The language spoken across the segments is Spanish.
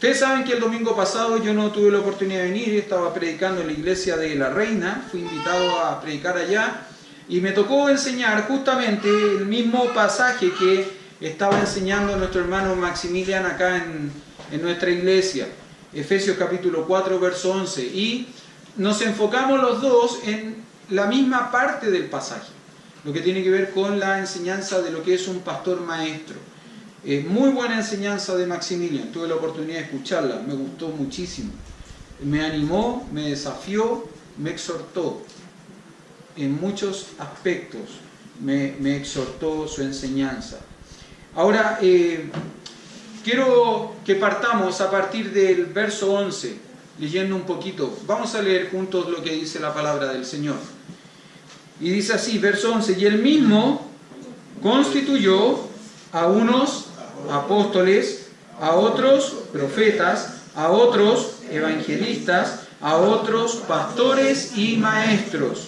Ustedes saben que el domingo pasado yo no tuve la oportunidad de venir, estaba predicando en la iglesia de La Reina, fui invitado a predicar allá y me tocó enseñar justamente el mismo pasaje que estaba enseñando nuestro hermano Maximilian acá en nuestra iglesia, Efesios capítulo 4, verso 11, y nos enfocamos los dos en la misma parte del pasaje, lo que tiene que ver con la enseñanza de lo que es un pastor maestro. Muy buena enseñanza de Maximilian, tuve la oportunidad de escucharla, me gustó muchísimo. Me animó, me desafió, me exhortó. En muchos aspectos me exhortó su enseñanza. Ahora, quiero que partamos a partir del verso 11, leyendo un poquito. Vamos a leer juntos lo que dice la palabra del Señor. Y dice así, verso 11, y él mismo constituyó a unos apóstoles, a otros profetas, a otros evangelistas, a otros pastores y maestros,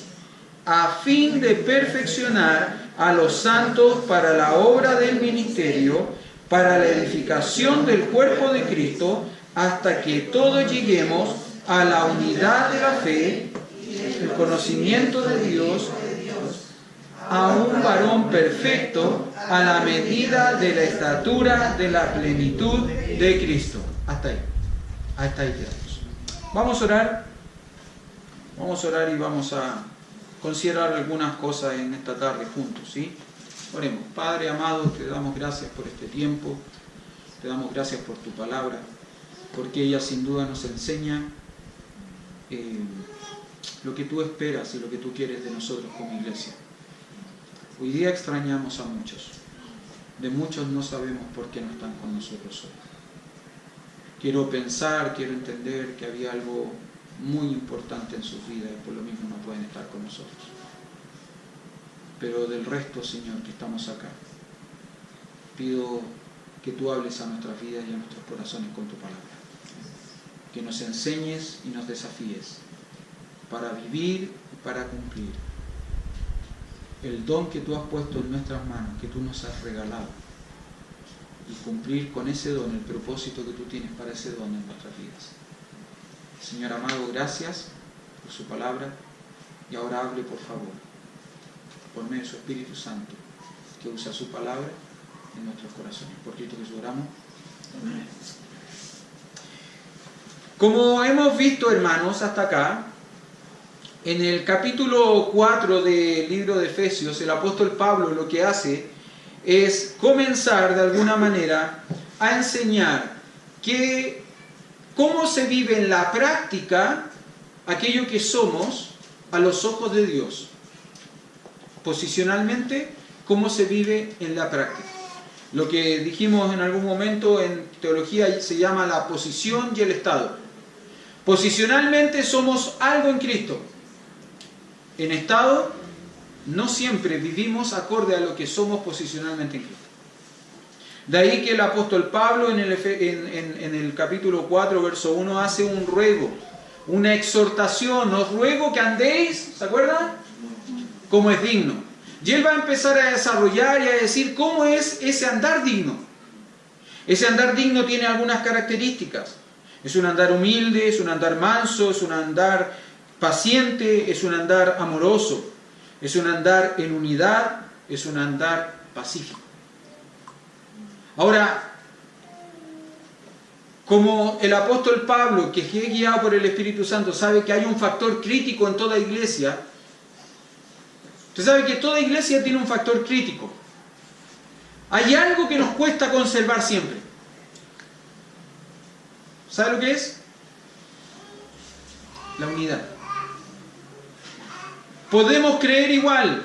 a fin de perfeccionar a los santos para la obra del ministerio, para la edificación del cuerpo de Cristo, hasta que todos lleguemos a la unidad de la fe, el conocimiento de Dios, a un varón perfecto, a la medida de la estatura de la plenitud de Cristo. Hasta ahí quedamos. Vamos a orar y vamos a considerar algunas cosas en esta tarde juntos, ¿sí? Oremos. Padre amado, te damos gracias por este tiempo, te damos gracias por tu palabra, porque ella sin duda nos enseña lo que tú esperas y lo que tú quieres de nosotros como iglesia. Hoy día extrañamos a muchos, de muchos no sabemos por qué no están con nosotros hoy. Quiero pensar, quiero entender que había algo muy importante en sus vidas y por lo mismo no pueden estar con nosotros. Pero del resto, Señor, que estamos acá, pido que tú hables a nuestras vidas y a nuestros corazones con tu palabra. Que nos enseñes y nos desafíes para vivir y para cumplir el don que tú has puesto en nuestras manos, que tú nos has regalado, y cumplir con ese don el propósito que tú tienes para ese don en nuestras vidas. Señor amado, gracias por su palabra, y ahora hable, por favor, por medio de su Espíritu Santo, que usa su palabra en nuestros corazones. Por Cristo Jesús oramos. Amén. Como hemos visto, hermanos, hasta acá, en el capítulo 4 del libro de Efesios, el apóstol Pablo lo que hace es comenzar de alguna manera a enseñar cómo se vive en la práctica aquello que somos a los ojos de Dios. Posicionalmente, cómo se vive en la práctica. Lo que dijimos en algún momento en teología se llama la posición y el estado. Posicionalmente somos algo en Cristo. En estado, no siempre vivimos acorde a lo que somos posicionalmente en Cristo. De ahí que el apóstol Pablo en el capítulo 4, verso 1, hace un ruego, una exhortación. Os ruego que andéis, ¿se acuerdan? Como es digno. Y él va a empezar a desarrollar y a decir cómo es ese andar digno. Ese andar digno tiene algunas características. Es un andar humilde, es un andar manso, es un andar paciente, es un andar amoroso, es un andar en unidad, es un andar pacífico. Ahora, como el apóstol Pablo, que es guiado por el Espíritu Santo, sabe que hay un factor crítico en toda iglesia. Usted sabe que toda iglesia tiene un factor crítico. Hay algo que nos cuesta conservar siempre. ¿Sabe lo que es? La unidad. Podemos creer igual,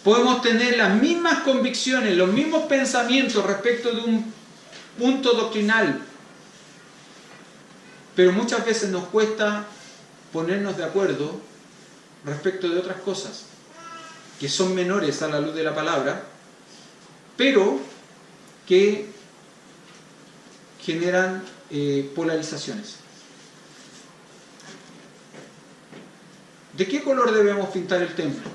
podemos tener las mismas convicciones, los mismos pensamientos respecto de un punto doctrinal, pero muchas veces nos cuesta ponernos de acuerdo respecto de otras cosas que son menores a la luz de la palabra, pero que generan polarizaciones. ¿De qué color debemos pintar el templo?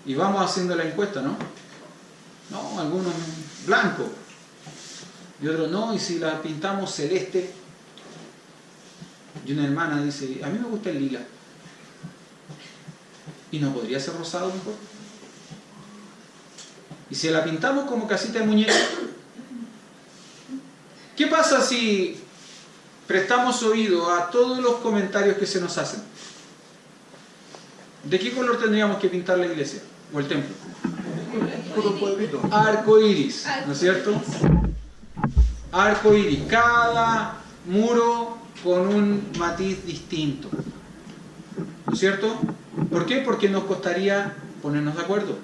Y vamos haciendo la encuesta, ¿no? No, algunos blanco. Y otro, no, y si la pintamos celeste. Y una hermana dice, a mí me gusta el lila. ¿Y no podría ser rosado mejor? ¿Y si la pintamos como casita de muñeca? ¿Qué pasa si prestamos oído a todos los comentarios que se nos hacen? ¿De qué color tendríamos que pintar la iglesia o el templo? Arco iris, ¿no es cierto? Arco iris, cada muro con un matiz distinto, ¿no es cierto? ¿Por qué? Porque nos costaría ponernos de acuerdo.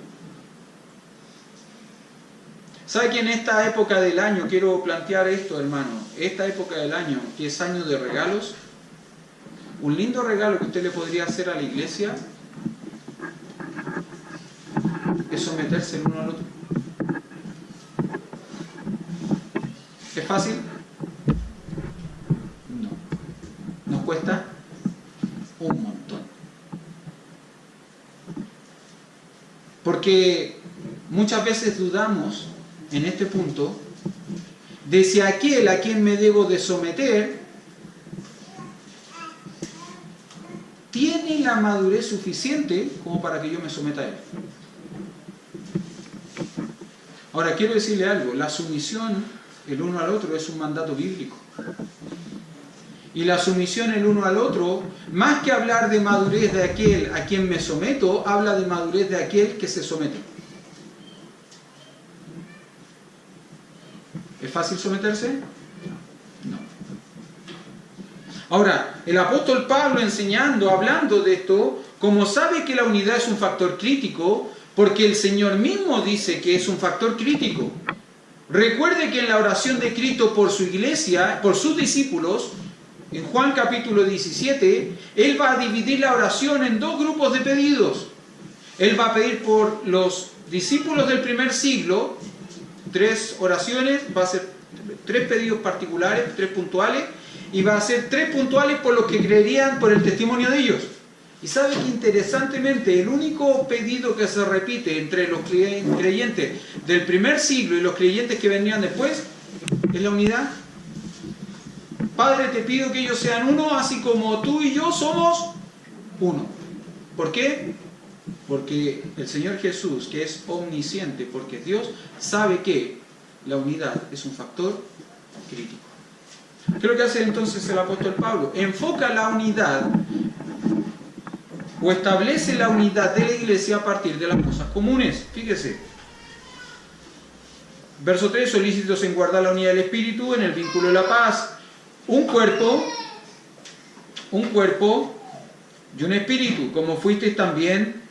¿Sabe que en esta época del año, quiero plantear esto, hermano, esta época del año, que es año de regalos, un lindo regalo que usted le podría hacer a la iglesia es someterse el uno al otro? ¿Es fácil? No. Nos cuesta un montón. Porque muchas veces dudamos en este punto de si aquel a quien me debo de someter tiene la madurez suficiente como para que yo me someta a él. Ahora, quiero decirle algo, la sumisión el uno al otro es un mandato bíblico. Y la sumisión el uno al otro, más que hablar de madurez de aquel a quien me someto, habla de madurez de aquel que se somete. ¿Es fácil someterse? No. Ahora, el apóstol Pablo enseñando, hablando de esto, como sabe que la unidad es un factor crítico, porque el Señor mismo dice que es un factor crítico. Recuerde que en la oración de Cristo por su iglesia, por sus discípulos, en Juan capítulo 17, Él va a dividir la oración en dos grupos de pedidos. Él va a pedir por los discípulos del primer siglo, 3 oraciones, va a hacer 3 pedidos particulares, 3 puntuales, y va a hacer 3 puntuales por los que creerían por el testimonio de ellos. Y sabe que interesantemente el único pedido que se repite entre los creyentes del primer siglo y los creyentes que vendrían después es la unidad. Padre, te pido que ellos sean uno, así como tú y yo somos uno. ¿Por qué? Porque el Señor Jesús, que es omnisciente, porque es Dios, sabe que la unidad es un factor crítico. ¿Qué es lo que hace entonces el apóstol Pablo? Enfoca la unidad o establece la unidad de la iglesia a partir de las cosas comunes. Fíjese. Verso 3, solícitos en guardar la unidad del Espíritu en el vínculo de la paz. Un cuerpo y un espíritu, como fuisteis también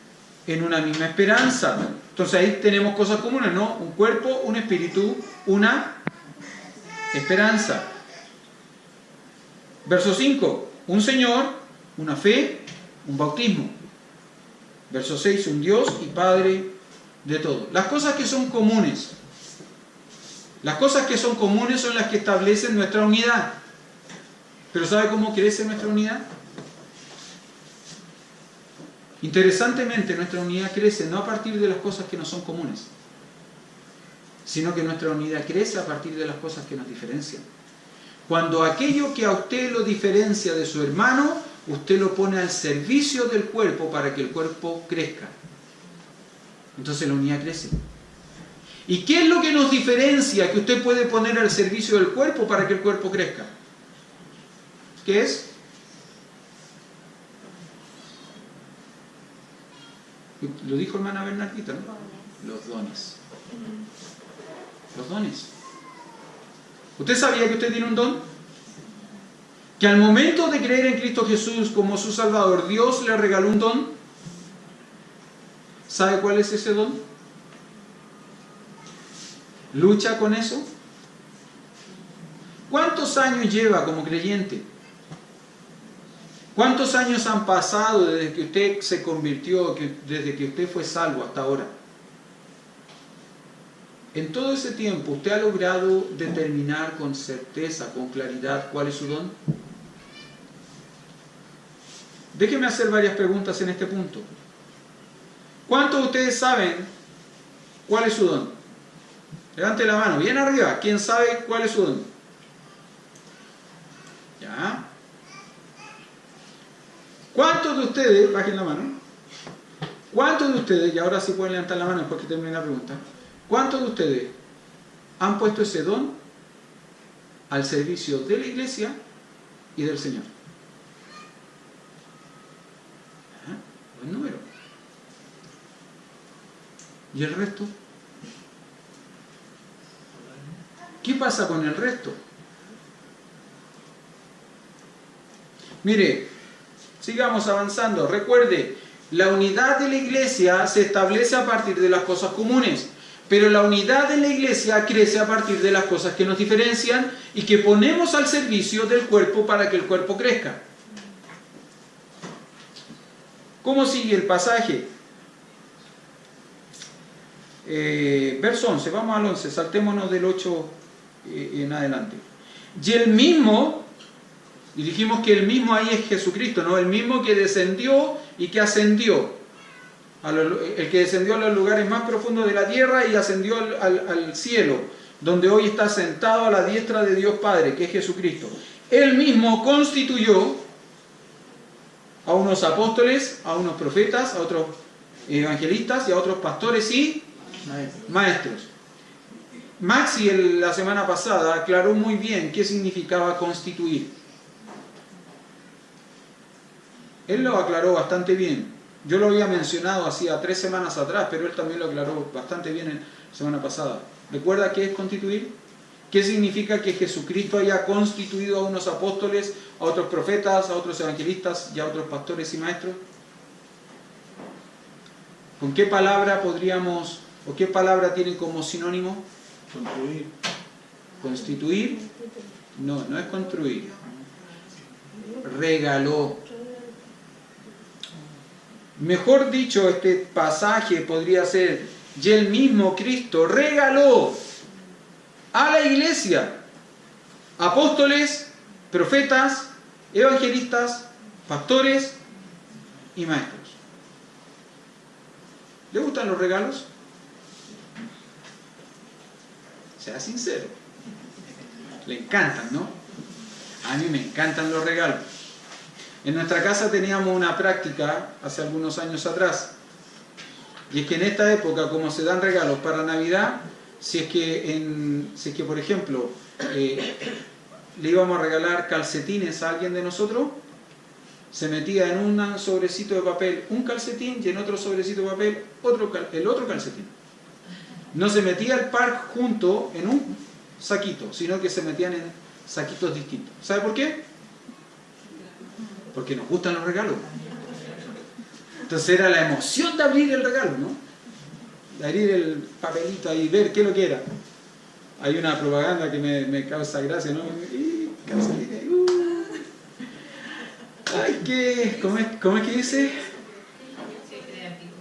en una misma esperanza. Entonces ahí tenemos cosas comunes, ¿no? Un cuerpo, un espíritu, una esperanza. Verso 5, un Señor, una fe, un bautismo. Verso 6, un Dios y Padre de todo. Las cosas que son comunes. Las cosas que son comunes son las que establecen nuestra unidad. ¿Pero sabe cómo crece nuestra unidad? Interesantemente, nuestra unidad crece no a partir de las cosas que no son comunes, sino que nuestra unidad crece a partir de las cosas que nos diferencian. Cuando aquello que a usted lo diferencia de su hermano, usted lo pone al servicio del cuerpo para que el cuerpo crezca. Entonces la unidad crece. ¿Y qué es lo que nos diferencia que usted puede poner al servicio del cuerpo para que el cuerpo crezca? ¿Qué es? Lo dijo hermana Bernardita, ¿no? Los dones. Los dones. ¿Usted sabía que usted tiene un don? Que al momento de creer en Cristo Jesús como su Salvador, Dios le regaló un don. ¿Sabe cuál es ese don? ¿Lucha con eso? ¿Cuántos años lleva como creyente? ¿Cuántos años han pasado desde que usted se convirtió, desde que usted fue salvo hasta ahora? En todo ese tiempo, ¿usted ha logrado determinar con certeza, con claridad, cuál es su don? Déjenme hacer varias preguntas en este punto. ¿Cuántos de ustedes saben cuál es su don? Levante la mano, bien arriba. ¿Quién sabe cuál es su don? ¿Ya? ¿Cuántos de ustedes, bajen la mano, cuántos de ustedes, y ahora sí pueden levantar la mano después que termine la pregunta, cuántos de ustedes han puesto ese don al servicio de la iglesia y del Señor? ¿Ah? Buen número. ¿Y el resto? ¿Qué pasa con el resto? Mire, sigamos avanzando. Recuerde, la unidad de la iglesia se establece a partir de las cosas comunes, pero la unidad de la iglesia crece a partir de las cosas que nos diferencian y que ponemos al servicio del cuerpo para que el cuerpo crezca. ¿Cómo sigue el pasaje? Verso 11, vamos al 11, saltémonos del 8 en adelante. Y el mismo, y dijimos que el mismo ahí es Jesucristo, ¿no? El mismo que descendió y que ascendió. El que descendió a los lugares más profundos de la tierra y ascendió al cielo, donde hoy está sentado a la diestra de Dios Padre, que es Jesucristo. Él mismo constituyó a unos apóstoles, a unos profetas, a otros evangelistas y a otros pastores y maestros. Maxi la semana pasada aclaró muy bien qué significaba constituir. Él lo aclaró bastante bien. Yo lo había mencionado hacía 3 semanas atrás, pero él también lo aclaró bastante bien la semana pasada. ¿Recuerda qué es constituir? ¿Qué significa que Jesucristo haya constituido a unos apóstoles, a otros profetas, a otros evangelistas y a otros pastores y maestros? ¿Con qué palabra podríamos, o qué palabra tiene como sinónimo? Construir. ¿Constituir? No, no es construir. Regaló. Mejor dicho, este pasaje podría ser: y el mismo Cristo regaló a la iglesia apóstoles, profetas, evangelistas, pastores y maestros. ¿Le gustan los regalos? Sea sincero. Le encantan, ¿no? A mí me encantan los regalos. En nuestra casa teníamos una práctica hace algunos años atrás, y es que en esta época, como se dan regalos para Navidad, si es que por ejemplo le íbamos a regalar calcetines a alguien de nosotros, se metía en un sobrecito de papel un calcetín y en otro sobrecito de papel el otro calcetín. No se metía el par junto en un saquito, sino que se metían en saquitos distintos. ¿Sabe por qué? Porque nos gustan los regalos. Entonces era la emoción de abrir el regalo, ¿no? De abrir el papelito ahí y ver qué es lo que era. Hay una propaganda que me causa gracia, ¿no? Calcetines, Ay, ¿cómo es que dice?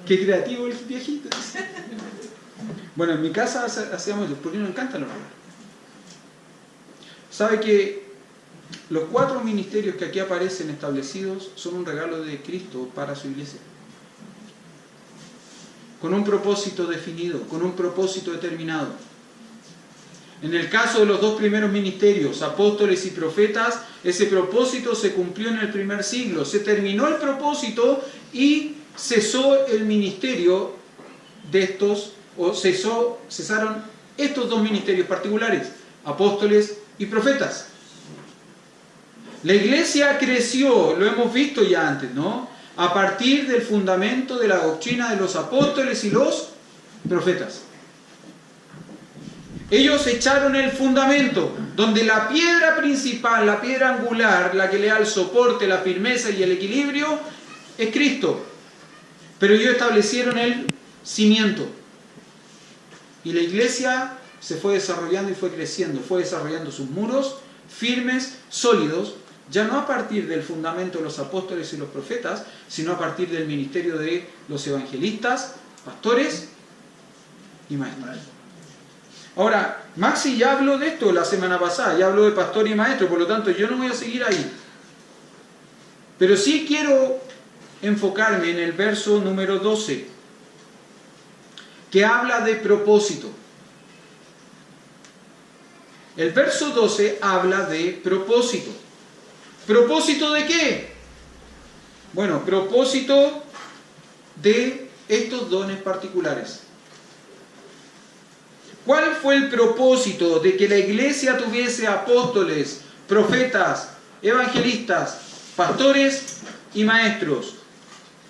Qué creativo el viejito. Bueno, en mi casa hacíamos eso, porque nos encantan los regalos. ¿Sabe que los 4 ministerios que aquí aparecen establecidos son un regalo de Cristo para su iglesia? Con un propósito definido, con un propósito determinado. En el caso de los 2 primeros ministerios, apóstoles y profetas, ese propósito se cumplió en el primer siglo. Se terminó el propósito y cesó el ministerio de estos, o cesaron estos 2 ministerios particulares, apóstoles y profetas. La iglesia creció, lo hemos visto ya antes, ¿no? A partir del fundamento de la doctrina de los apóstoles y los profetas. Ellos echaron el fundamento, donde la piedra principal, la piedra angular, la que le da el soporte, la firmeza y el equilibrio, es Cristo. Pero ellos establecieron el cimiento. Y la iglesia se fue desarrollando y fue creciendo, fue desarrollando sus muros firmes, sólidos, ya no a partir del fundamento de los apóstoles y los profetas, sino a partir del ministerio de los evangelistas, pastores y maestros. Ahora, Maxi ya habló de esto la semana pasada, ya habló de pastor y maestro, por lo tanto yo no voy a seguir ahí. Pero sí quiero enfocarme en el verso número 12, que habla de propósito. El verso 12 habla de propósito. ¿Propósito de qué? Bueno, propósito de estos dones particulares. ¿Cuál fue el propósito de que la iglesia tuviese apóstoles, profetas, evangelistas, pastores y maestros?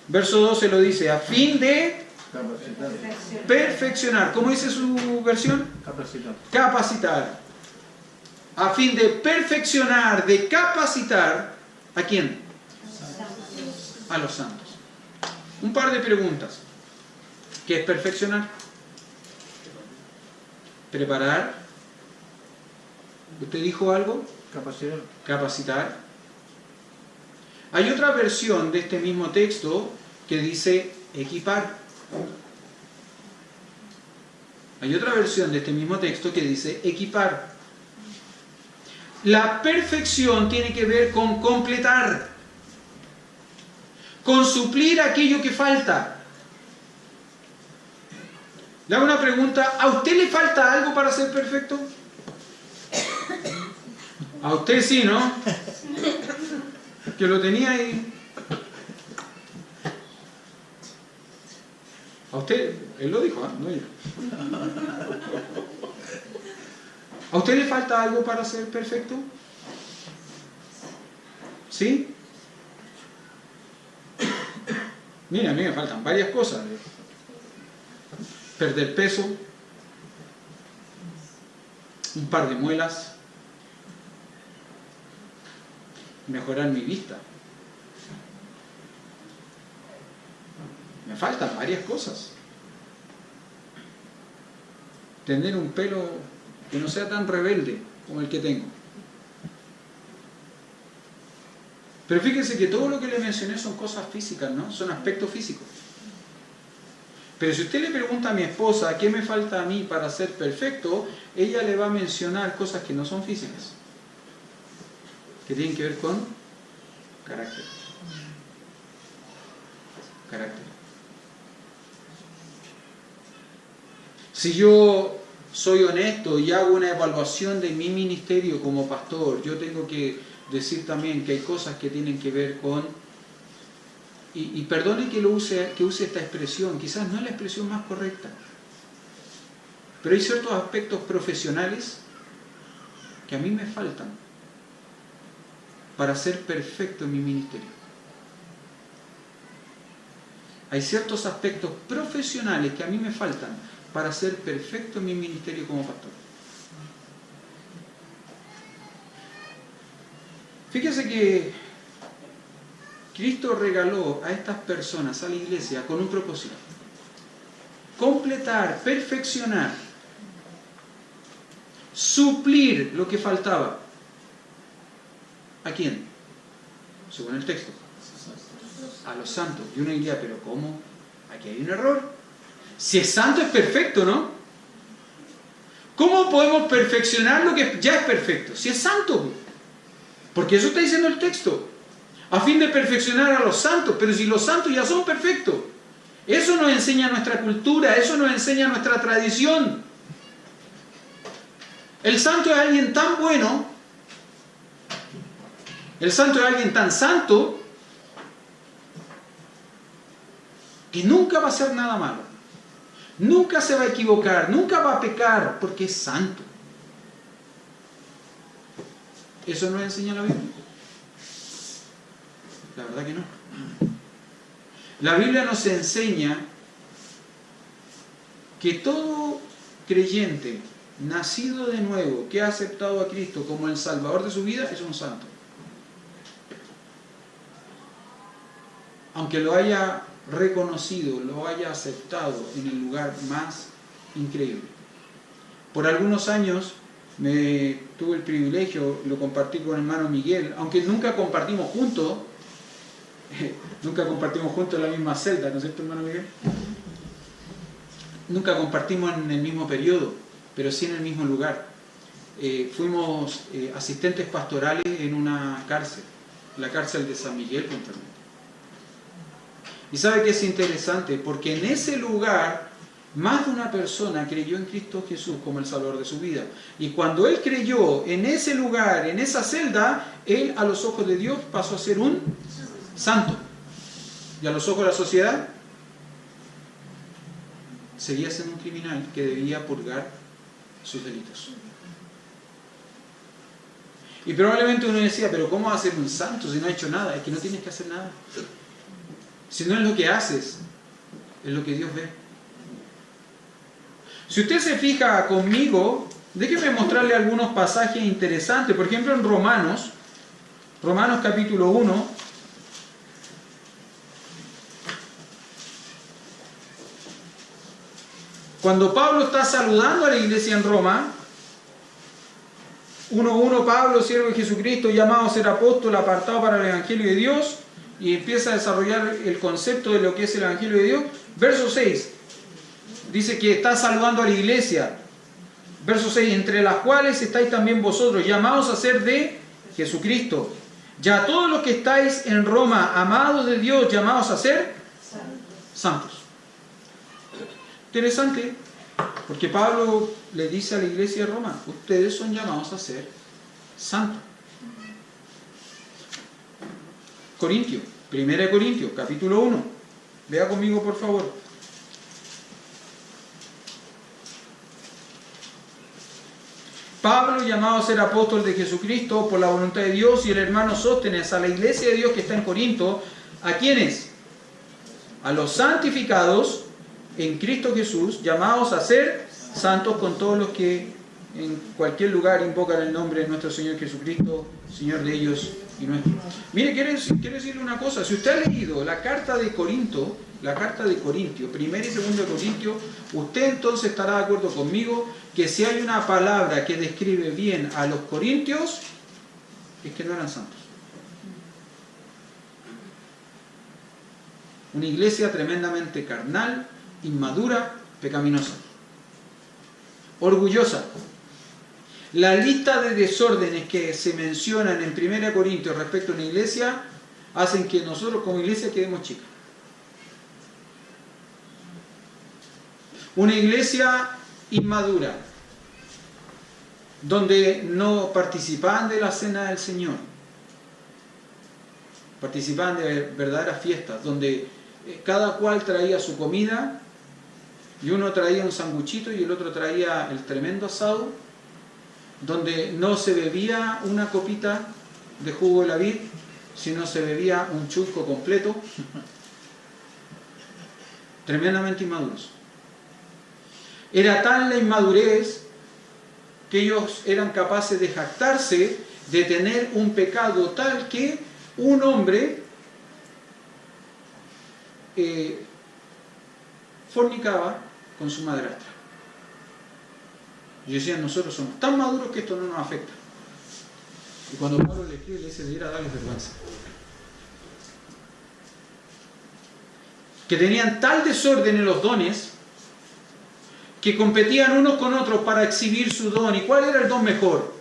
Verso 12 lo dice, a fin de perfeccionar. ¿Cómo dice su versión? Capacitar. Capacitar. A fin de perfeccionar, de capacitar, ¿a quién? A los santos. Un par de preguntas. ¿Qué es perfeccionar? Preparar. ¿Usted dijo algo? Capacitar. Capacitar. Hay otra versión de este mismo texto que dice equipar. Hay otra versión de este mismo texto que dice equipar. La perfección tiene que ver con completar, con suplir aquello que falta. Le hago una pregunta, ¿a usted le falta algo para ser perfecto? A usted sí, ¿no? Que lo tenía ahí. A usted, él lo dijo, no yo. ¿A usted le falta algo para ser perfecto? ¿Sí? Mira, a mí me faltan varias cosas. Perder peso, un par de muelas, mejorar mi vista. Me faltan varias cosas. Tener un pelo que no sea tan rebelde como el que tengo. Pero fíjense que todo lo que le mencioné son cosas físicas, ¿no? Son aspectos físicos. Pero si usted le pregunta a mi esposa qué me falta a mí para ser perfecto, ella le va a mencionar cosas que no son físicas, que tienen que ver con carácter. Carácter. Si yo soy honesto y hago una evaluación de mi ministerio como pastor, yo tengo que decir también que hay cosas que tienen que ver con, y perdone que use esta expresión, quizás no es la expresión más correcta, pero hay ciertos aspectos profesionales que a mí me faltan para ser perfecto en mi ministerio. Hay ciertos aspectos profesionales que a mí me faltan para ser perfecto en mi ministerio como pastor. Fíjese que Cristo regaló a estas personas, a la iglesia, con un propósito. Completar, perfeccionar, suplir lo que faltaba. ¿A quién? Según el texto. A los santos. Y uno diría, pero ¿cómo? Aquí hay un error. Si es santo es perfecto, ¿no? ¿Cómo podemos perfeccionar lo que ya es perfecto? Si es santo. Porque eso está diciendo el texto. A fin de perfeccionar a los santos. Pero si los santos ya son perfectos. Eso nos enseña nuestra cultura. Eso nos enseña nuestra tradición. El santo es alguien tan bueno. El santo es alguien tan santo que nunca va a hacer nada malo. Nunca se va a equivocar, nunca va a pecar, porque es santo. ¿Eso nos enseña la Biblia? La verdad que no. La Biblia nos enseña que todo creyente nacido de nuevo, que ha aceptado a Cristo como el Salvador de su vida, es un santo. Aunque lo haya reconocido, lo haya aceptado en el lugar más increíble. Por algunos años tuve el privilegio, lo compartí con el hermano Miguel, aunque nunca compartimos juntos en la misma celda, ¿no es cierto, hermano Miguel? Nunca compartimos en el mismo periodo, pero sí en el mismo lugar. Fuimos asistentes pastorales en una cárcel, la cárcel de San Miguel, puntualmente. Y sabe que es interesante, porque en ese lugar Más de una persona creyó en Cristo Jesús como el Salvador de su vida. Y cuando él creyó en ese lugar, en esa celda, él a los ojos de Dios pasó a ser un santo. Y a los ojos de la sociedad seguía siendo un criminal que debía purgar sus delitos. Y probablemente uno decía, pero ¿cómo va a ser un santo si no ha hecho nada? Es que no tienes que hacer nada. Si no es lo que haces, es lo que Dios ve. Si usted se fija conmigo, déjeme mostrarle algunos pasajes interesantes. Por ejemplo, en Romanos capítulo 1. Cuando Pablo está saludando a la iglesia en Roma, 1:1, Pablo, siervo de Jesucristo, llamado a ser apóstol, apartado para el Evangelio de Dios, y empieza a desarrollar el concepto de lo que es el Evangelio de Dios. Verso 6, dice que está saludando a la iglesia. Verso 6, entre las cuales estáis también vosotros, llamados a ser de Jesucristo. Ya todos los que estáis en Roma, amados de Dios, llamados a ser santos. Interesante, porque Pablo le dice a la iglesia de Roma, ustedes son llamados a ser santos. Corintios, 1 Corintios, capítulo 1. Vea conmigo, por favor. Pablo, llamado a ser apóstol de Jesucristo por la voluntad de Dios, y el hermano Sóstenes, a la iglesia de Dios que está en Corinto. ¿A quiénes? A los santificados en Cristo Jesús, llamados a ser santos, con todos los que en cualquier lugar invocan el nombre de nuestro Señor Jesucristo, Señor de ellos y nuestro. Mire, quiero decirle una cosa. Si usted ha leído la carta de Corintios, 1 y 2 Corintios, usted entonces estará de acuerdo conmigo que si hay una palabra que describe bien a los corintios, es que no eran santos. Una iglesia tremendamente carnal, inmadura, pecaminosa, orgullosa. La lista de desórdenes que se mencionan en 1 Corintios respecto a una iglesia hacen que nosotros como iglesia quedemos chicos. Una iglesia inmadura, donde no participaban de la cena del Señor, participaban de verdaderas fiestas, donde cada cual traía su comida, y uno traía un sanguchito y el otro traía el tremendo asado, donde no se bebía una copita de jugo de la vid, sino se bebía un chusco completo. Tremendamente inmaduros. Era tal la inmadurez que ellos eran capaces de jactarse de tener un pecado tal que un hombre fornicaba con su madrastra. Y decían, nosotros somos tan maduros que esto no nos afecta. Y cuando Pablo le escribe, le dice, debiera darles vergüenza. Que tenían tal desorden en los dones, que competían unos con otros para exhibir su don. ¿Y cuál era el don mejor?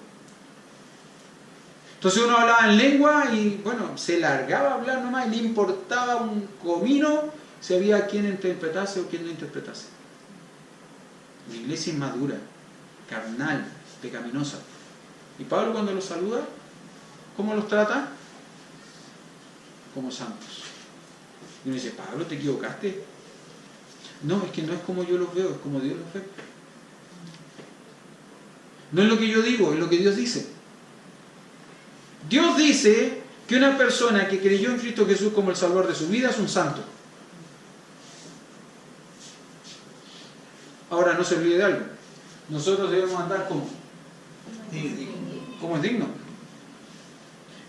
Entonces uno hablaba en lengua y, bueno, se largaba a hablar nomás y le importaba un comino si había quien interpretase o quien no interpretase. Una iglesia inmadura, carnal, pecaminosa. Y Pablo, cuando los saluda, ¿cómo los trata? Como santos. Y uno dice, Pablo, ¿te equivocaste? No, es que no es como yo los veo, es como Dios los ve. No es lo que yo digo, es lo que Dios dice. Dios dice que una persona que creyó en Cristo Jesús como el Salvador de su vida es un santo. Ahora, no se olvide de algo. Nosotros debemos andar como es digno.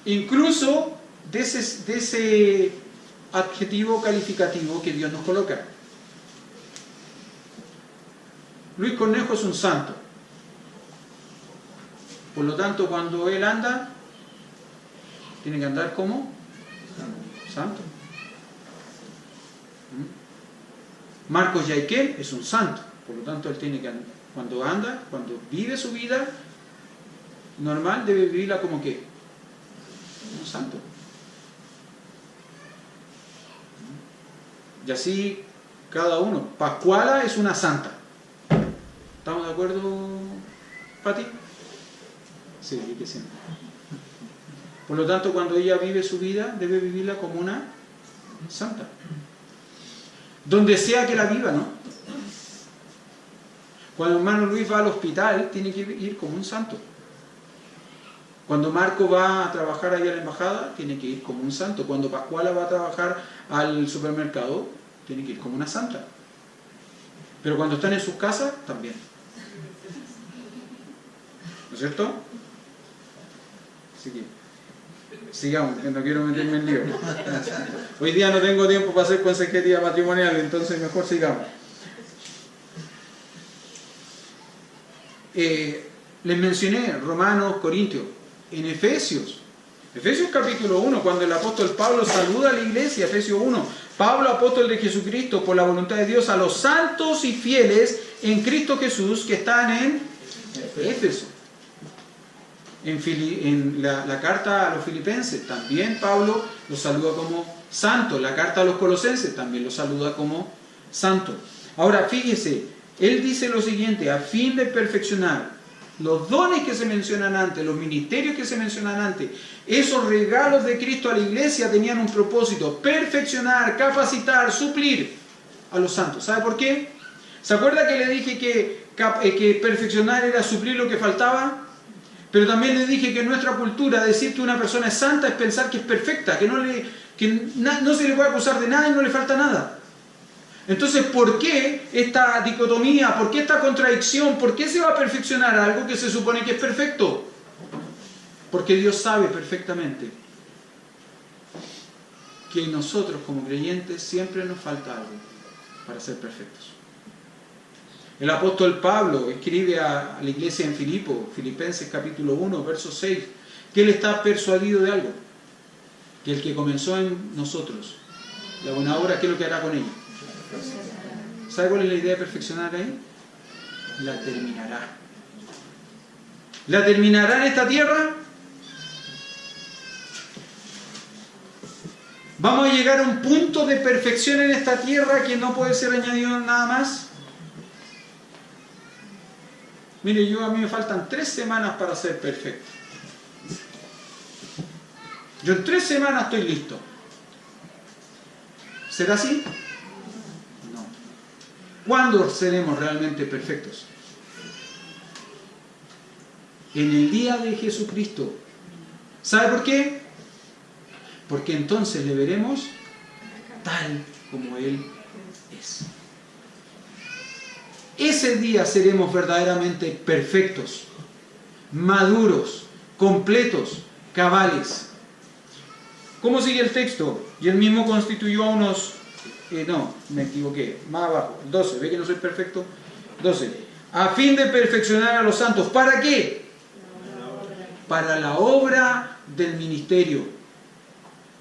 Incluso de ese adjetivo calificativo que Dios nos coloca. Luis Cornejo es un santo. Por lo tanto, cuando él anda, tiene que andar como santo. Marcos Yaiquel es un santo. Por lo tanto, él tiene que andar. Cuando anda, cuando vive su vida normal, debe vivirla como ¿qué? Un santo. Y así Cada uno. Pascuala es una santa. ¿Estamos de acuerdo, Pati? Sí, que sí. Por lo tanto, cuando ella vive su vida, debe vivirla como una santa. Donde sea que la viva, ¿no? Cuando el hermano Luis va al hospital, tiene que ir como un santo. Cuando Marco va a trabajar ahí a la embajada, tiene que ir como un santo. Cuando Pascuala va a trabajar al supermercado, tiene que ir como una santa. Pero cuando están en sus casas, también. ¿No es cierto? Así que, sigamos, que no quiero meterme en lío. Hoy día no tengo tiempo para hacer consejería matrimonial, entonces mejor sigamos. Les mencioné Romanos, Corintios, en Efesios capítulo 1, cuando el apóstol Pablo saluda a la iglesia, Efesios 1, Pablo, apóstol de Jesucristo, por la voluntad de Dios, a los santos y fieles en Cristo Jesús que están en Éfeso. En la carta a los filipenses, también Pablo los saluda como santos. La carta a los colosenses también los saluda como santos. Ahora, fíjese, él dice lo siguiente: a fin de perfeccionar los dones que se mencionan antes, los ministerios que se mencionan antes, esos regalos de Cristo a la iglesia tenían un propósito: perfeccionar, capacitar, suplir a los santos. ¿Sabe por qué? ¿Se acuerda que le dije que perfeccionar era suplir lo que faltaba? Pero también le dije que en nuestra cultura decir que una persona es santa es pensar que es perfecta, que no se le puede acusar de nada y no le falta nada. Entonces, ¿por qué esta dicotomía? ¿Por qué esta contradicción? ¿Por qué se va a perfeccionar algo que se supone que es perfecto? Porque Dios sabe perfectamente que nosotros como creyentes siempre nos falta algo para ser perfectos. El apóstol Pablo escribe a la iglesia en Filipenses capítulo 1, verso 6, que él está persuadido de algo, que el que comenzó en nosotros la buena obra, ¿qué es lo que hará con ella? ¿Sabe cuál es la idea de perfeccionar ahí? La terminará. ¿La terminará en esta tierra? ¿Vamos a llegar a un punto de perfección en esta tierra que no puede ser añadido nada más? Mire, a mí me faltan 3 semanas para ser perfecto. Yo en 3 semanas estoy listo. ¿Será así? No. ¿Cuándo seremos realmente perfectos? En el día de Jesucristo. ¿Sabe por qué? Porque entonces le veremos tal como Él es. Ese día seremos verdaderamente perfectos, maduros, completos, cabales. ¿Cómo sigue el texto? Y él mismo constituyó a unos... no, me equivoqué. Más abajo, 12. ¿Ve que no soy perfecto? 12. A fin de perfeccionar a los santos. ¿Para qué? Para la obra del ministerio.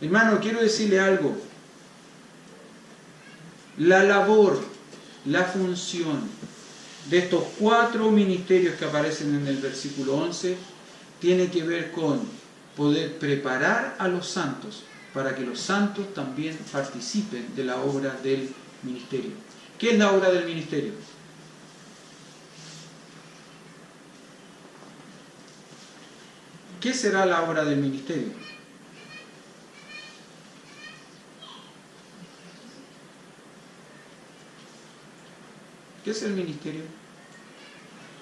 Hermano, quiero decirle algo. La labor, la función de estos 4 ministerios que aparecen en el versículo 11 tiene que ver con poder preparar a los santos para que los santos también participen de la obra del ministerio. ¿Qué es la obra del ministerio? ¿Qué será la obra del ministerio? ¿Qué es el ministerio?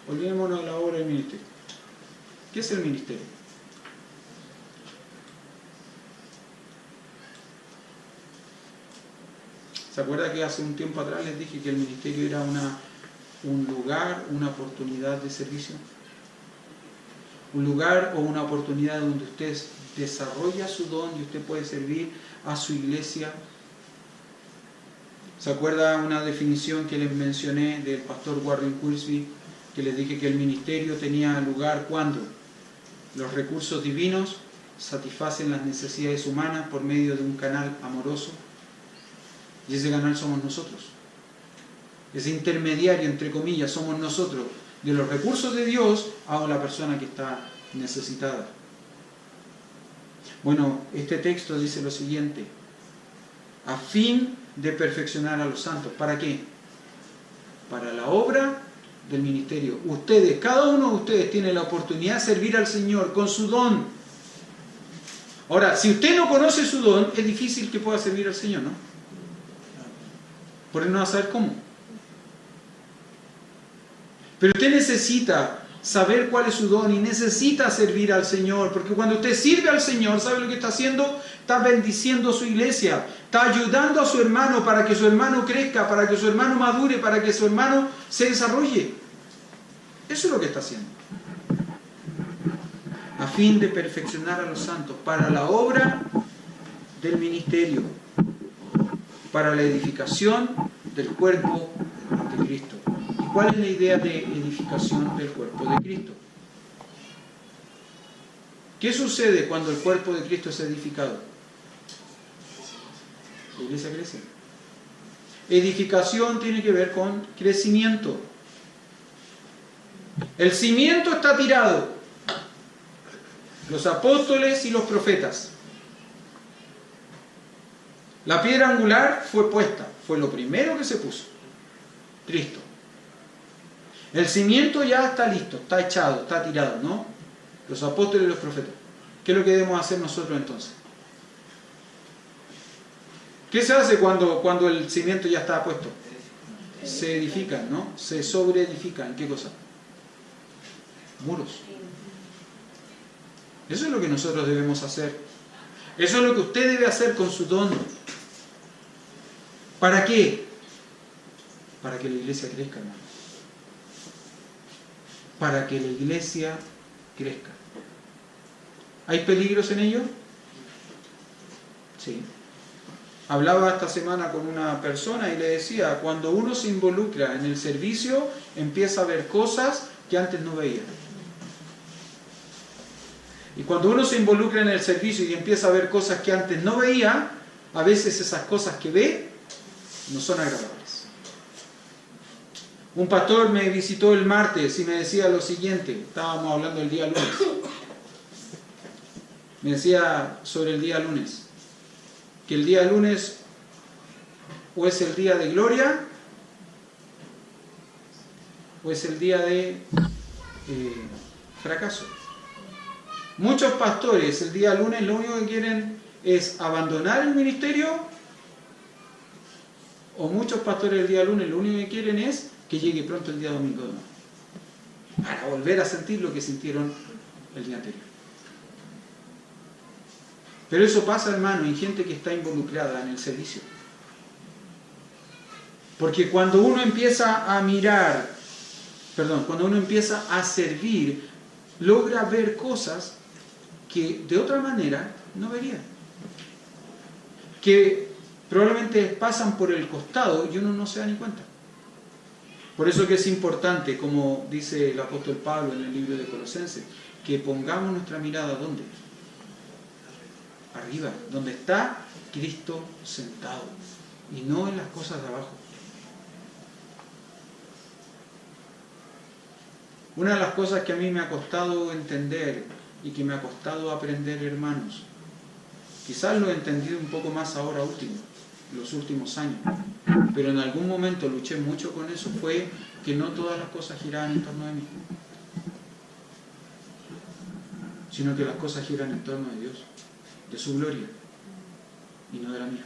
Olvidémonos de la obra del ministerio. ¿Qué es el ministerio? ¿Se acuerda que hace un tiempo atrás les dije que el ministerio era un lugar, una oportunidad de servicio? Un lugar o una oportunidad donde usted desarrolla su don y usted puede servir a su iglesia. ¿Se acuerda una definición que les mencioné del pastor Warren Wiersbe, que les dije que el ministerio tenía lugar cuando los recursos divinos satisfacen las necesidades humanas por medio de un canal amoroso? Y ese canal somos nosotros. Ese intermediario, entre comillas, somos nosotros, de los recursos de Dios a la persona que está necesitada. Bueno, este texto dice lo siguiente: a fin de perfeccionar a los santos. ¿Para qué? Para la obra del ministerio. Ustedes, cada uno de ustedes tiene la oportunidad de servir al Señor con su don. Ahora, si usted no conoce su don, es difícil que pueda servir al Señor, ¿no? Porque no va a saber cómo. Pero usted necesita saber cuál es su don y necesita servir al Señor, porque cuando usted sirve al Señor, ¿sabe lo que está haciendo? Está bendiciendo su iglesia, está ayudando a su hermano para que su hermano crezca, para que su hermano madure, para que su hermano se desarrolle. Eso es lo que está haciendo. A fin de perfeccionar a los santos, para la obra del ministerio, para la edificación del cuerpo de Cristo. ¿Y cuál es la idea de edificación del cuerpo de Cristo? ¿Qué sucede cuando el cuerpo de Cristo es edificado? La iglesia crece. Edificación tiene que ver con crecimiento. El cimiento está tirado. Los apóstoles y los profetas. La piedra angular fue puesta. Fue lo primero que se puso. Cristo. El cimiento ya está listo, está echado, está tirado, ¿no? Los apóstoles y los profetas. ¿Qué es lo que debemos hacer nosotros entonces? ¿Qué se hace cuando el cimiento ya está puesto? Se edifican, ¿no? Se sobreedifican. ¿Qué cosa? Muros. Eso es lo que nosotros debemos hacer. Eso es lo que usted debe hacer con su don. ¿Para qué? Para que la iglesia crezca, hermano. Para que la iglesia crezca. ¿Hay peligros en ello? Sí. Hablaba esta semana con una persona y le decía, cuando uno se involucra en el servicio, empieza a ver cosas que antes no veía. Y cuando uno se involucra en el servicio y empieza a ver cosas que antes no veía, a veces esas cosas que ve no son agradables. Un pastor me visitó el martes y me decía lo siguiente, estábamos hablando el día lunes, me decía sobre el día lunes, que el día lunes o es el día de gloria o es el día de fracaso. Muchos pastores el día lunes lo único que quieren es abandonar el ministerio, o muchos pastores el día lunes lo único que quieren es que llegue pronto el día domingo de nuevo, para volver a sentir lo que sintieron el día anterior. Pero eso pasa, hermano, en gente que está involucrada en el servicio. Porque cuando uno empieza a mirar, cuando uno empieza a servir, logra ver cosas que de otra manera no vería. Que probablemente pasan por el costado y uno no se da ni cuenta. Por eso que es importante, como dice el apóstol Pablo en el libro de Colosenses, que pongamos nuestra mirada ¿dónde? Arriba, donde está Cristo sentado, y no en las cosas de abajo. Una de las cosas que a mí me ha costado entender y que me ha costado aprender, hermanos, quizás lo he entendido un poco más ahora los últimos años, pero en algún momento luché mucho con eso, fue que no todas las cosas giraban en torno de mí, sino que las cosas giran en torno de Dios, de su gloria, y no de la mía.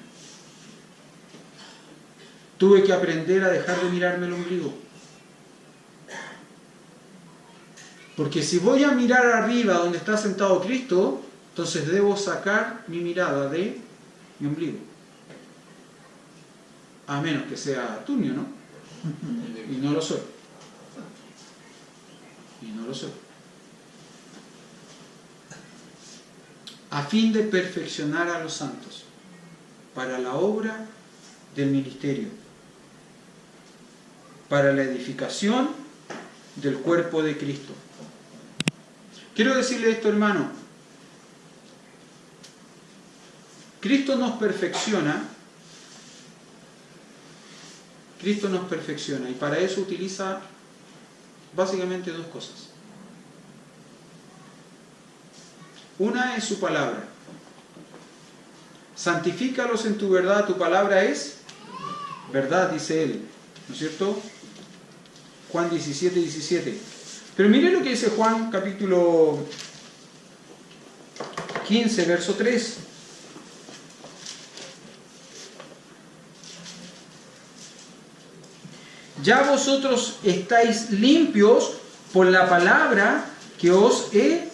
Tuve que aprender a dejar de mirarme el ombligo. Porque si voy a mirar arriba donde está sentado Cristo, entonces debo sacar mi mirada de mi ombligo. A menos que sea turbio, ¿no? Y no lo soy. Y no lo soy. A fin de perfeccionar a los santos para la obra del ministerio, para la edificación del cuerpo de Cristo. Quiero decirle esto, hermano. Cristo nos perfecciona. Cristo nos perfecciona y para eso utiliza básicamente dos cosas. Una es su palabra. Santifícalos en tu verdad, tu palabra es verdad, dice él, ¿no es cierto? Juan 17, 17. Pero mire lo que dice Juan capítulo 15, verso 3. Ya vosotros estáis limpios por la palabra que os he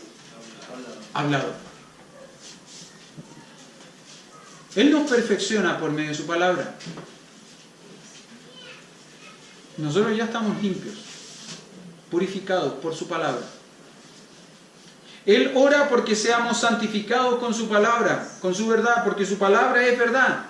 hablado. Él nos perfecciona por medio de su palabra. Nosotros ya estamos limpios, purificados por su palabra. Él ora porque seamos santificados con su palabra, con su verdad, porque su palabra es verdad.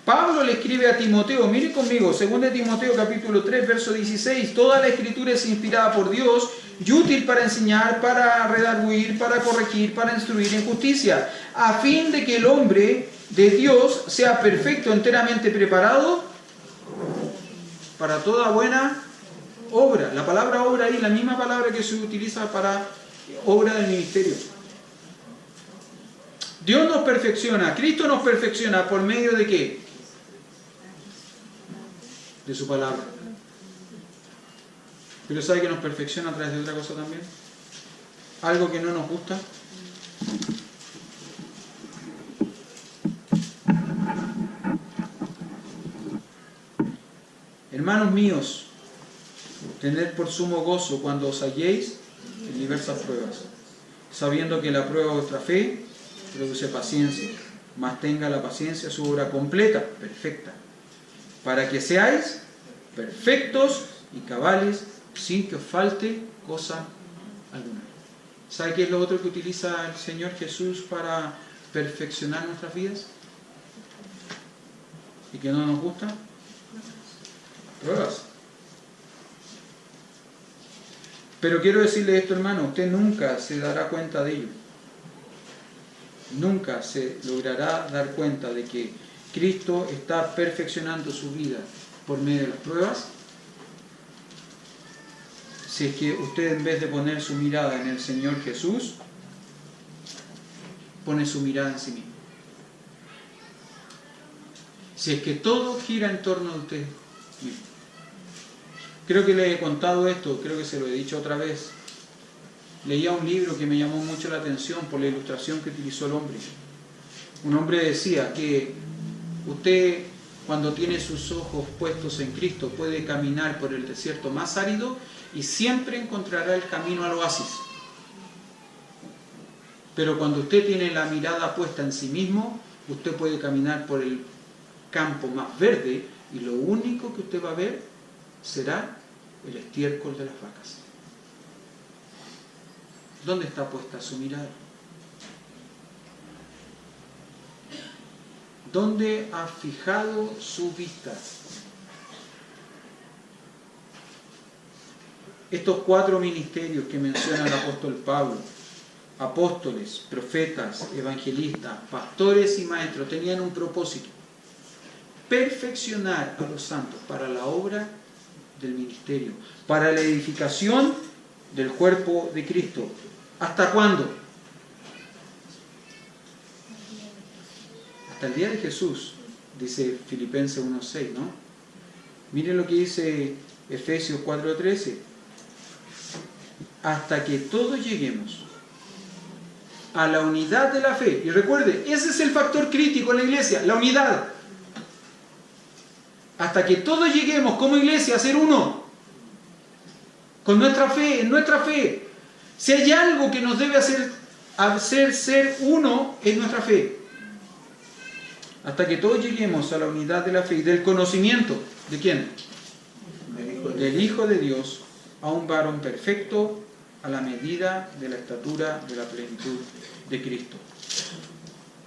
Pablo le escribe a Timoteo, mire conmigo, 2 Timoteo capítulo 3, verso 16, toda la escritura es inspirada por Dios y útil para enseñar, para redarguir, para corregir, para instruir en justicia, a fin de que el hombre de Dios sea perfecto, enteramente preparado para toda buena obra. La palabra obra ahí, la misma palabra que se utiliza para obra del ministerio. Dios nos perfecciona, Cristo nos perfecciona por medio de ¿qué? De su palabra. Pero ¿sabe que nos perfecciona a través de otra cosa también? Algo que no nos gusta. Hermanos míos, tened por sumo gozo cuando os halléis en diversas pruebas, sabiendo que la prueba de vuestra fe produce paciencia, mas tenga la paciencia su obra completa, perfecta, para que seáis perfectos y cabales, sin que os falte cosa alguna. ¿Sabe qué es lo otro que utiliza el Señor Jesús para perfeccionar nuestras vidas? ¿Y que no nos gusta? Pruebas. Pero quiero decirle esto, hermano, usted nunca se dará cuenta de ello. Nunca se logrará dar cuenta de que Cristo está perfeccionando su vida por medio de las pruebas, si es que usted, en vez de poner su mirada en el Señor Jesús, pone su mirada en sí mismo. Si es que todo gira en torno a usted mismo. Creo que le he contado esto, creo que se lo he dicho otra vez. Leía un libro que me llamó mucho la atención por la ilustración que utilizó el hombre. Un hombre decía que usted, cuando tiene sus ojos puestos en Cristo, puede caminar por el desierto más árido y siempre encontrará el camino al oasis. Pero cuando usted tiene la mirada puesta en sí mismo, usted puede caminar por el campo más verde y lo único que usted va a ver será el estiércol de las vacas. ¿Dónde está puesta su mirada? ¿Dónde ha fijado su vista? Estos 4 ministerios que menciona el apóstol Pablo, apóstoles, profetas, evangelistas, pastores y maestros, tenían un propósito: perfeccionar a los santos para la obra del ministerio, para la edificación del cuerpo de Cristo. ¿Hasta cuándo? Hasta el día de Jesús, dice Filipenses 1:6, ¿no? Miren lo que dice Efesios 4:13. Hasta que todos lleguemos a la unidad de la fe. Y recuerde, ese es el factor crítico en la iglesia, la unidad. Hasta que todos lleguemos como iglesia a ser uno, con nuestra fe, en nuestra fe. Si hay algo que nos debe hacer ser uno, es nuestra fe. Hasta que todos lleguemos a la unidad de la fe y del conocimiento. ¿De quién? Del Hijo de Dios, a un varón perfecto, a la medida de la estatura de la plenitud de Cristo.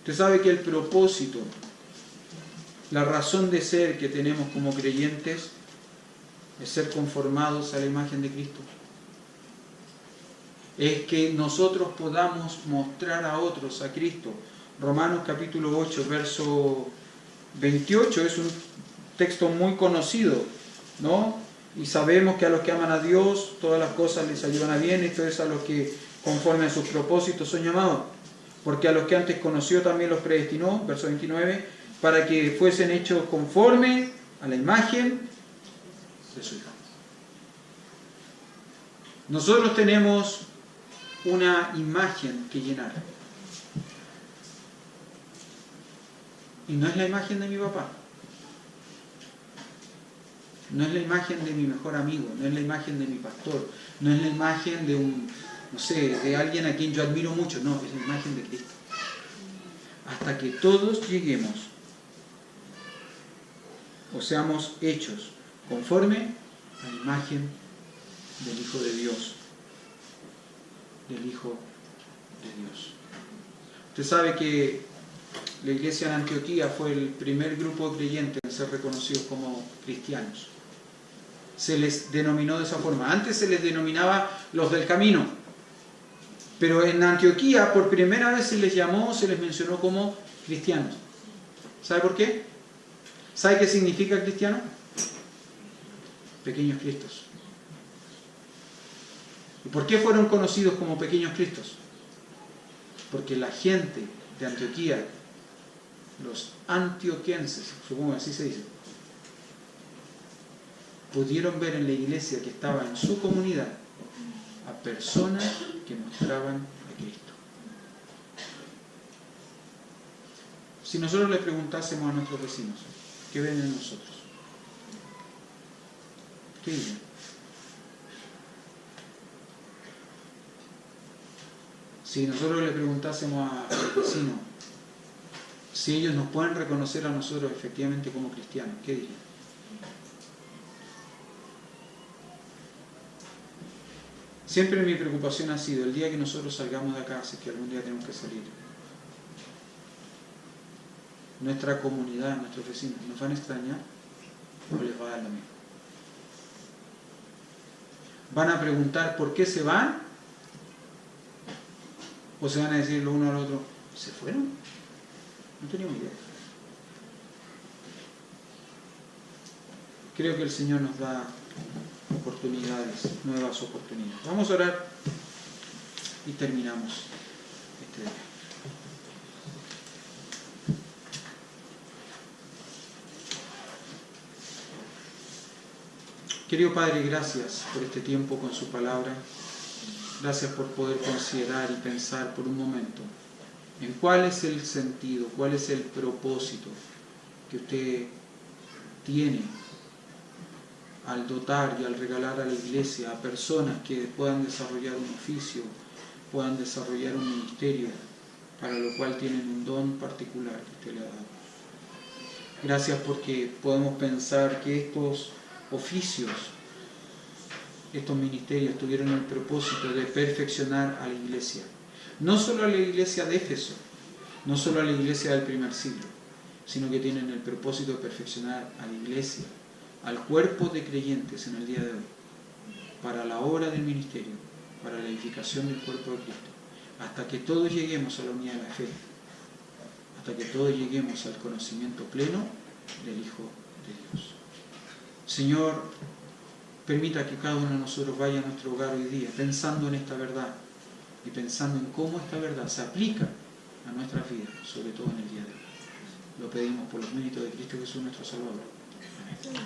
Usted sabe que el propósito, la razón de ser que tenemos como creyentes es ser conformados a la imagen de Cristo. Es que nosotros podamos mostrar a otros a Cristo. Romanos capítulo 8, verso 28 es un texto muy conocido, ¿no? Y sabemos que a los que aman a Dios todas las cosas les ayudan a bien, esto es a los que conforme a sus propósitos son llamados. Porque a los que antes conoció también los predestinó, verso 29, para que fuesen hechos conforme a la imagen de su Hijo. Nosotros tenemos una imagen que llenar. Y no es la imagen de mi papá. No es la imagen de mi mejor amigo, no es la imagen de mi pastor, no es la imagen de de alguien a quien yo admiro mucho, no, es la imagen de Cristo. Hasta que todos lleguemos o seamos hechos conforme a la imagen del Hijo de Dios, del Hijo de Dios. Usted sabe que la iglesia en Antioquía fue el primer grupo de creyentes en ser reconocidos como cristianos. Se les denominó de esa forma. Antes se les denominaba los del camino, pero en Antioquía por primera vez se les mencionó como cristianos. ¿Sabe por qué? ¿Sabe qué significa cristiano? Pequeños Cristos. ¿Y por qué fueron conocidos como pequeños Cristos? Porque la gente de Antioquía, los antioquenses, supongo que así se dice, pudieron ver en la iglesia que estaba en su comunidad a personas que mostraban a Cristo. Si nosotros le preguntásemos a nuestros vecinos, ¿qué ven en nosotros? ¿Qué dirían? Si nosotros le preguntásemos a los vecinos si ellos nos pueden reconocer a nosotros efectivamente como cristianos, ¿qué dirían? Siempre mi preocupación ha sido el día que nosotros salgamos de acá, si es que algún día tenemos que salir, nuestra comunidad, nuestros vecinos, ¿nos van a extrañar o les va a dar lo mismo? ¿Van a preguntar por qué se van? ¿O se van a decir lo uno al otro, ¿se fueron? No teníamos idea. Creo que el Señor nos da oportunidades, nuevas oportunidades. Vamos a orar y terminamos este día. Querido Padre, gracias por este tiempo con su palabra. Gracias por poder considerar y pensar por un momento en cuál es el sentido, cuál es el propósito que usted tiene al dotar y al regalar a la iglesia a personas que puedan desarrollar un oficio, puedan desarrollar un ministerio, para lo cual tienen un don particular que usted le ha dado. Gracias porque podemos pensar que estos oficios, estos ministerios tuvieron el propósito de perfeccionar a la iglesia. No solo a la iglesia de Éfeso, no solo a la iglesia del primer siglo, sino que tienen el propósito de perfeccionar a la iglesia, al cuerpo de creyentes en el día de hoy, para la obra del ministerio, para la edificación del cuerpo de Cristo, hasta que todos lleguemos a la unidad de la fe, hasta que todos lleguemos al conocimiento pleno del Hijo de Dios. Señor, permita que cada uno de nosotros vaya a nuestro hogar hoy día pensando en esta verdad y pensando en cómo esta verdad se aplica a nuestras vidas, sobre todo en el día de hoy. Lo pedimos por los méritos de Cristo Jesús nuestro Salvador. Amén.